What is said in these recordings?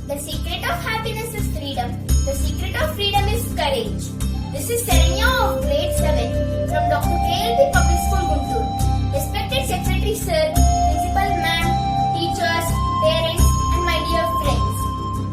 The secret of happiness is freedom. The secret of freedom is courage. This is Serenia of grade 7 from Dr. KLP Public School, Guntur. Respected Secretary Sir, Principal Ma'am, teachers, parents and my dear friends.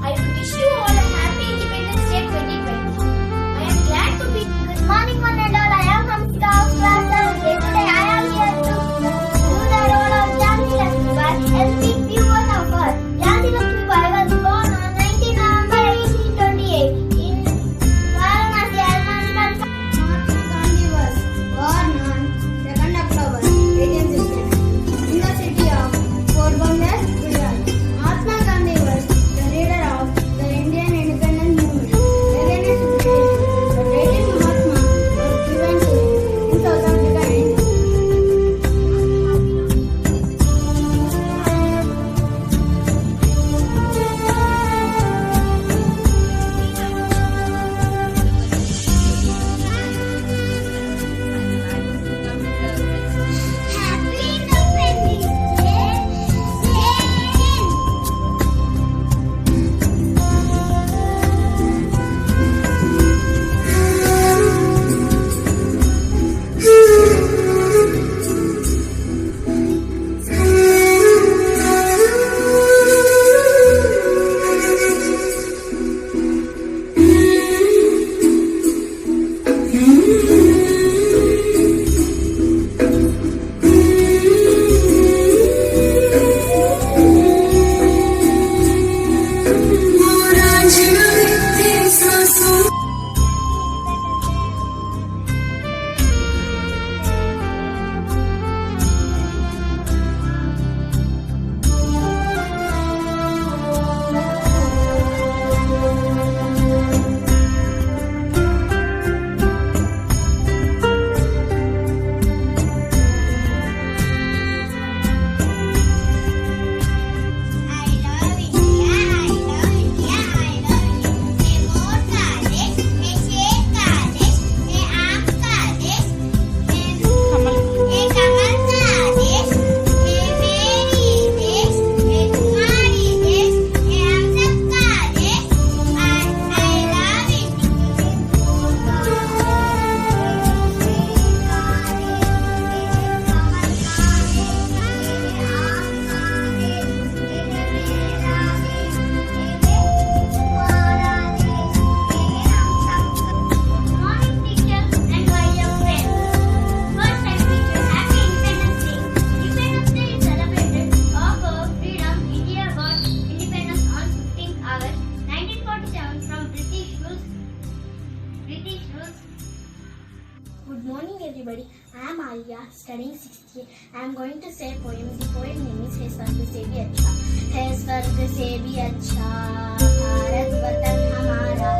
I wish you all a happy Independence Day 2020. I am glad to be... Good morning one and all. I am Hamsika of class 7. Today I am here to do the role of Jhansi Lakshmibai and speak few words of her. Jhansi Lakshmibai was born on 19 November 1828 in Varanasi, Afghanistan. Mahatma Gandhi was born on 2nd October 1869 in the city of Porbandar, Gujarat. Mahatma Gandhi was the leader of the Indian independence movement against British. The British Mahatma was given to him in South Africa, India. Happy Independence Good morning everybody. I am Alia, studying 6th year. I am going to say a poem. The poem name is है स्वर्ग से भी अच्छा, है स्वर्ग से भी अच्छा भारत वतन हमारा,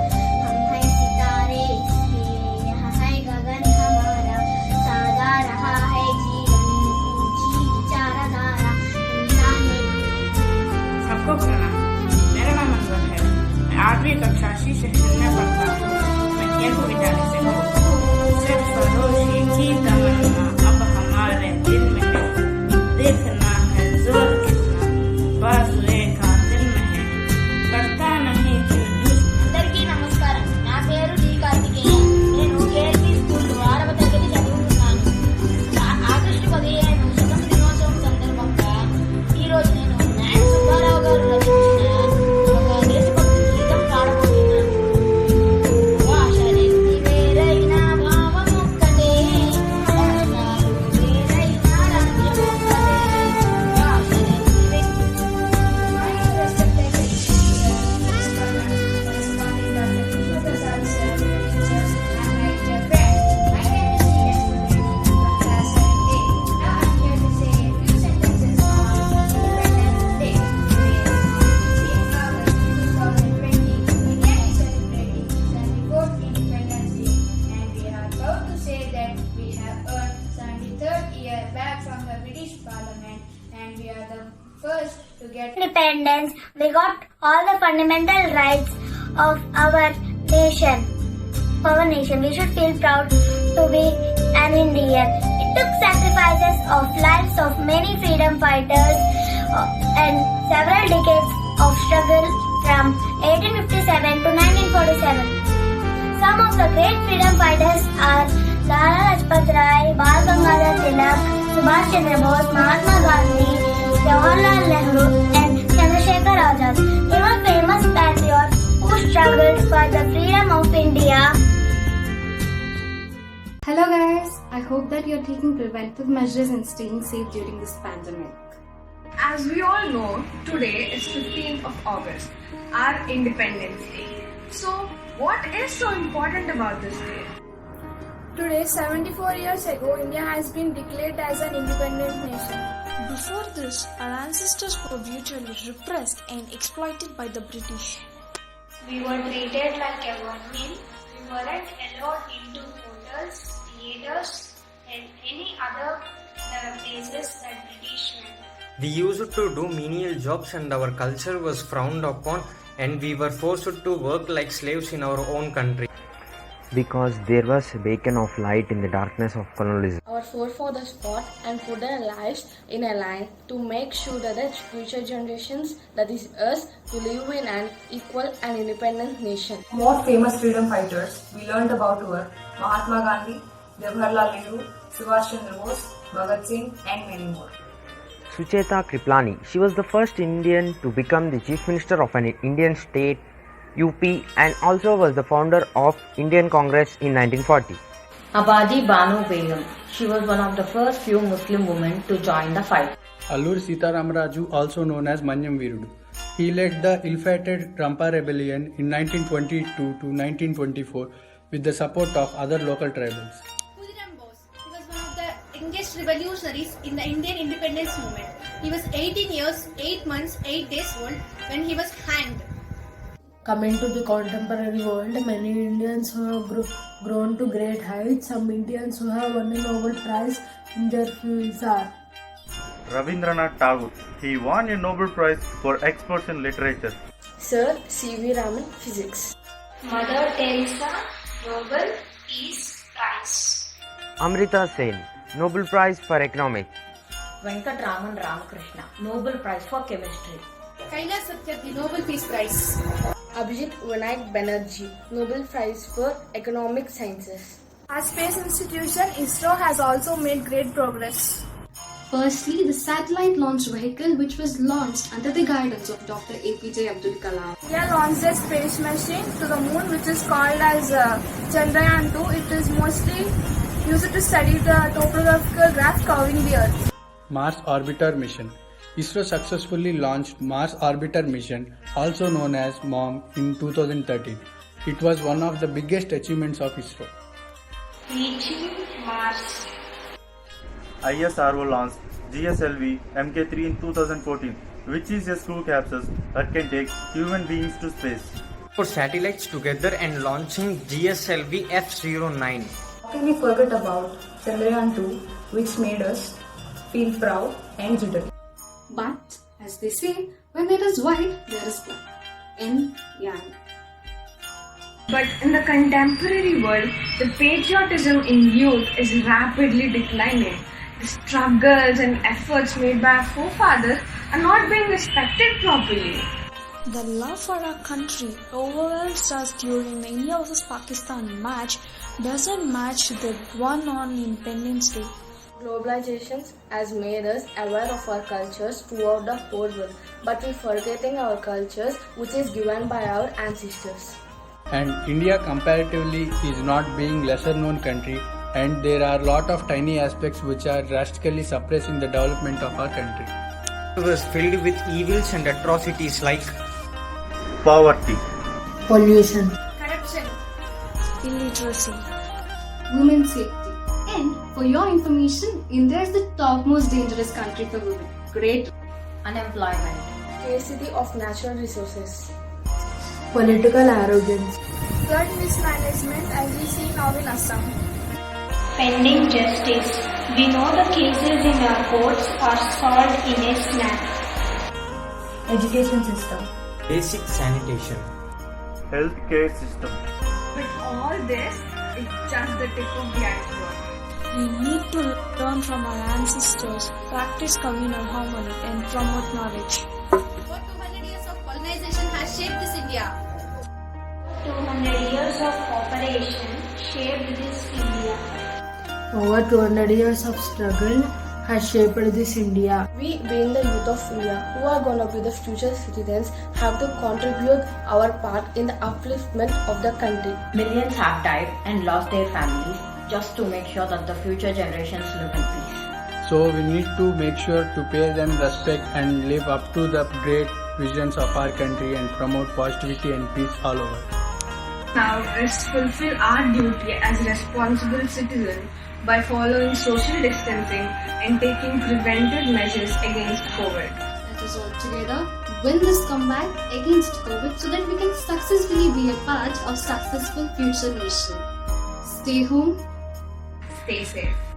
हम है सितारे इसके, यहाँ है गगन हमारा, सादा रहा है जीवन, ऊंची विचारधारा, इंसान ने सबको प्रणाम। मेरा नाम अनवर है। मैं 8वीं कक्षा सी सेक्शन में पढ़ता हूँ। मैं केंद्र विद्यालय से हूँ। सिर्फ रोशनी की तमन्ना अब हमारे दिल में है, देखना है जोर कितना बाजुए का दिल में है, करता नहीं అందరికీ నమస్కారం. నా పేరు డి కార్తికేయ. నేను కేఎల్పి స్కూల్ 6వ తరగతి చదువుతున్నాను. ఆగస్టు 15 స్వతంత్ర దినోత్సవం సందర్భంగా ఈ రోజు నేను నాయన సుబ్బారావు గారు రచించిన ఒక దేశభక్తి గీతం పాడబోతున్నాను. భాషలెన్ని వేరైనా భావం ఒక్కటే, రాష్ట్రాలు వేరైనా రాజ్యం ఒక్కటే. భాషలెన్ని first to get independence, we got all the fundamental rights of our nation. We should feel proud to be an Indian. It took sacrifices of lives of many freedom fighters and several decades of struggle from from 1857 to 1947. Some of the great freedom fighters are Lala Lajpat Rai, Bal Gangadhar Tilak, Subhash Chandra Bose, Mahatma Gandhi, Jawaharlal Nehru and Chandrasekhar Azad. They were famous patriots who struggled for the freedom of India. Hello guys, I hope that you're taking preventive measures and staying safe during this pandemic. As we all know, today is 15th of August, our Independence Day. So, what is so important about this day? Today, 74 years ago, India has been declared as an independent nation. Before this, our ancestors were brutally repressed and exploited by the British. We were treated like a vermin. We weren't allowed into hotels, theaters, and any other places that British went. We used to do menial jobs and our culture was frowned upon, and we were forced to work like slaves in our own country. Because there was a beacon of light in the darkness of colonialism. Our forefathers fought and put their lives in a line to make sure that the future generations, that is us, to live in an equal and independent nation. More famous freedom fighters we learned about were Mahatma Gandhi, Jawaharlal Nehru, Subhash Chandra Bose, Bhagat Singh and many more. Sucheta Kriplani, she was the first Indian to become the Chief Minister of an Indian state, UP, and also was the founder of Indian Congress in 1940. Abadi Banu Begum, she was one of the first few Muslim women to join the fight. Alluri Sitaram Raju, also known as Manyam Virudu. He led the ill-fated Rampa rebellion in 1922 to 1924 with the support of other local tribals. Khudiram Bose, he was one of the youngest revolutionaries in the Indian independence movement. He was 18 years, 8 months, 8 days old when he was hanged. Coming to the contemporary world, many Indians who have grown to great heights. Some Indians who have won a Nobel Prize in their fields are Rabindranath Tagore. He won a Nobel Prize for experts in literature. Sir C.V. Raman, Physics. Mother Teresa, Nobel Peace Prize. Amrita Sen, Nobel Prize for Economics. Venkat Raman Ramakrishna, Nobel Prize for Chemistry. Kailash Satyarthi, Nobel Peace Prize. Abhijit Vinayak Banerjee, Nobel Prize for Economic Sciences. Our space institution, ISRO, has also made great progress. Firstly, the satellite launch vehicle which was launched under the guidance of Dr. APJ Abdul Kalam. India launched a space machine to the moon which is called as Chandrayaan-2. It is mostly used to study the topographical graph covering the Earth. Mars Orbiter Mission. ISRO successfully launched Mars Orbiter Mission, also known as MOM, in 2013. It was one of the biggest achievements of ISRO. Reaching Mars. ISRO launched GSLV Mk3 in 2014, which is a crew capsule that can take human beings to space. For satellites together and launching GSLV F09. How can we forget about Chandrayaan-2, which made us feel proud and jittery? But, as they say, when there is white, there is black. In Yang. But in the contemporary world, the patriotism in youth is rapidly declining. The struggles and efforts made by our forefathers are not being respected properly. The love for our country overwhelms us during the India vs Pakistan match doesn't match the one on Independence Day. Globalization has made us aware of our cultures throughout the whole world, but we're forgetting our cultures which is given by our ancestors. And India comparatively is not being lesser known country, and there are a lot of tiny aspects which are drastically suppressing the development of our country. It was filled with evils and atrocities like Poverty, pollution, Corruption, Illiteracy, women's safety. And for your information, India is the topmost dangerous country for women. Great. Unemployment. Scarcity of natural resources. political arrogance, flood mismanagement as we see now in Assam. Pending justice. We know the cases in our courts are solved in a snap. Education system. basic sanitation. healthcare system. With all this, it's just the tip of the iceberg. We need to learn from our ancestors, practice communal harmony, and promote knowledge. What 200 years of colonization has shaped this years of cooperation shaped this India. Over 200 years of struggle has shaped this India. We, being the youth of India, who are going to be the future citizens, have to contribute our part in the upliftment of the country. Millions have died and lost their families just to make sure that the future generations live in peace. So we need to make sure to pay them respect and live up to the great visions of our country and promote positivity and peace all over. Now let's fulfill our duty as responsible citizens by following social distancing and taking preventive measures against COVID. Let us all together win this comeback against COVID so that we can successfully be a part of successful future nation. Stay home. Stay safe.